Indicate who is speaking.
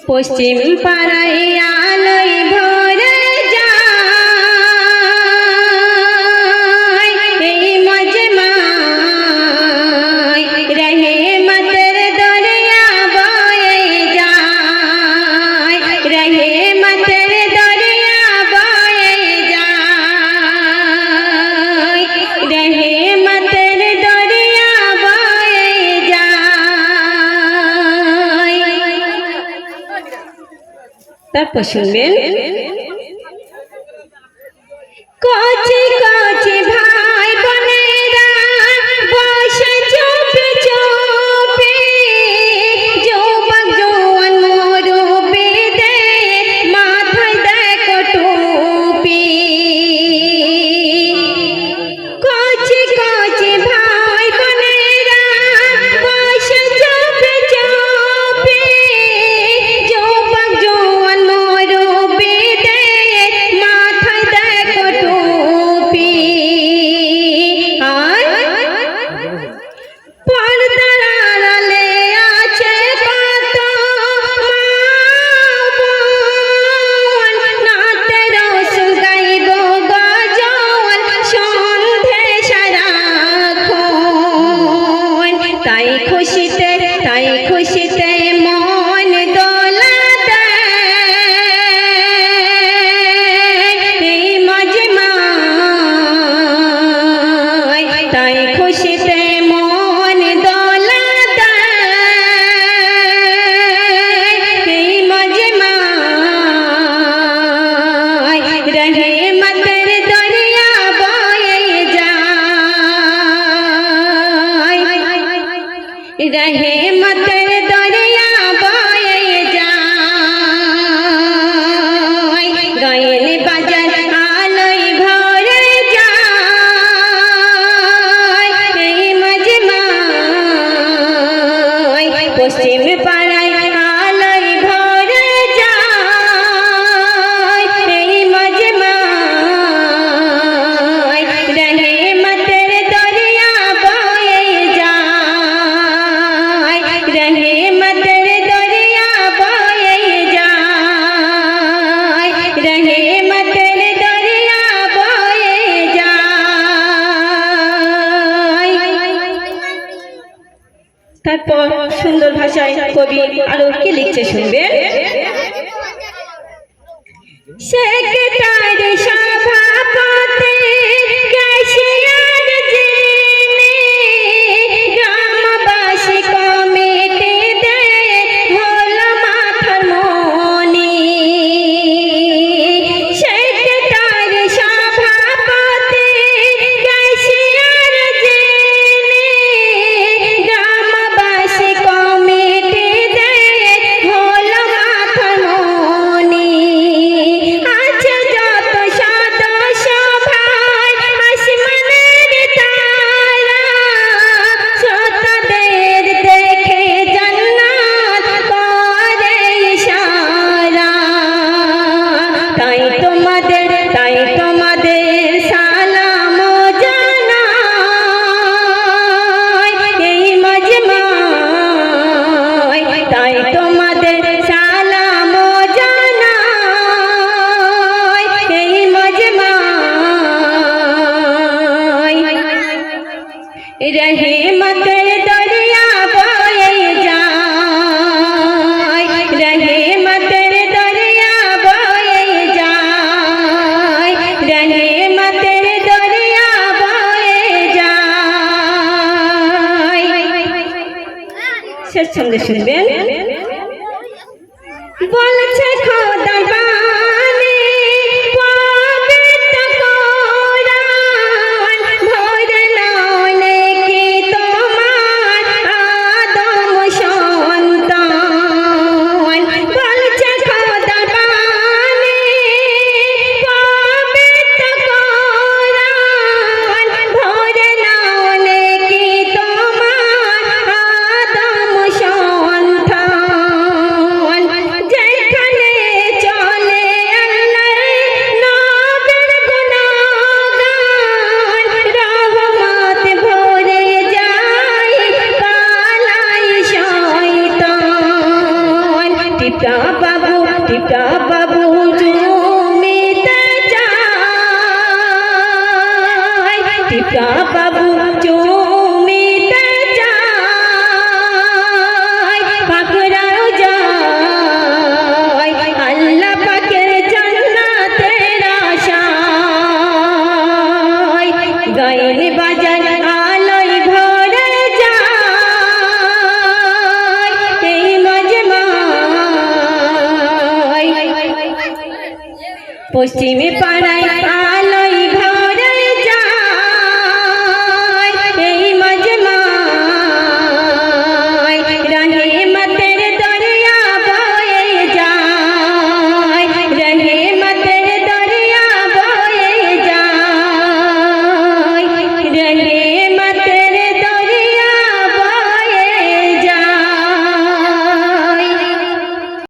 Speaker 1: পশ্চিম পাড়ায় আলোয় ভরে যায় এই মজমায় রহমতের দরিয়া বয়ে যায় রহমতের দরিয়া বয়ে যায় রহমতের দরিয়া বয়ে যায়। তারপর শুনবেন কচি কচি ভাই বোনেরা বসে চুপে চুপে যুবক জওয়ান মুরব্বিদের মাথায় দেখো টুপি কচি কচি ভাই বোনেরা বসে চুপে চুপে যুবক জওয়ান মুরব্বিদের মাথায় দেখো টুপি আর পর্দার আড়ালে আছে কত মা বোন নাতে রসুল গাইব গজল সন্ধে সারাক্ষণ তাই খুশিতে মন দোলা দেয় এই মজমায় তাই খুশিতে মন দোলা দেয় এই মজমায় রহমতের দরিয়া বয়ে যায় রহমতের দরিয়া বয়ে যায় গায়েন বাজার আলোয় ভরে যায় এই মজমায় পশ্চিম পাড়ায় আলোয় ভরে যায় এই মজমায় রহমতের দরিয়া বয়ে যায় রহমতের দরিয়া বয়ে যায় রহমতের দরিয়া বয়ে যায়। তারপর সুন্দর ভাষায় কবি আরো কি লিখছে শুনবেন সেক্রেটারি সভাপতি ক্যাশিয়ার যিনি গ্রামবাসী কমিটিতে হলো মাথার মনি সেক্রেটারি সভাপতি ক্যাশিয়ার যিনি গ্রামবাসী কমিটিতে হলো মাথার মনি আছে যত সদস্য ভাই আসমানের তারা শ্রোতাদের দেখে জান্নাত করে ইশারা তাই তোমাদের সালাম জানাই এই মজমায় তাই তোমাদের সালাম জানাই এই মজমায় রহমতের দরিয়া বয়ে যায় রহমতের দরিয়া বয়ে যায় রহমতের দরিয়া বয়ে যায়। শেষ ছন্দে শুনবেন বলছে খোদা বাণী পবিত্র কোরআন ভরে নাও নেকি তোমার আদম সন্তান বলছে খোদা বাণী পবিত্র কোরআন ভরে নাও নেকি তোমার আদম টিপটা বাবু জমিতে যায় টিপটা বাবু জমিতে যায় পাখরাও যায় আল্লাহ পাকের জান্নাতের আশায় গায়ের বাজার আলোয় ভরে যায় এই মজমায় পশ্চিমে পাড়ায় আলো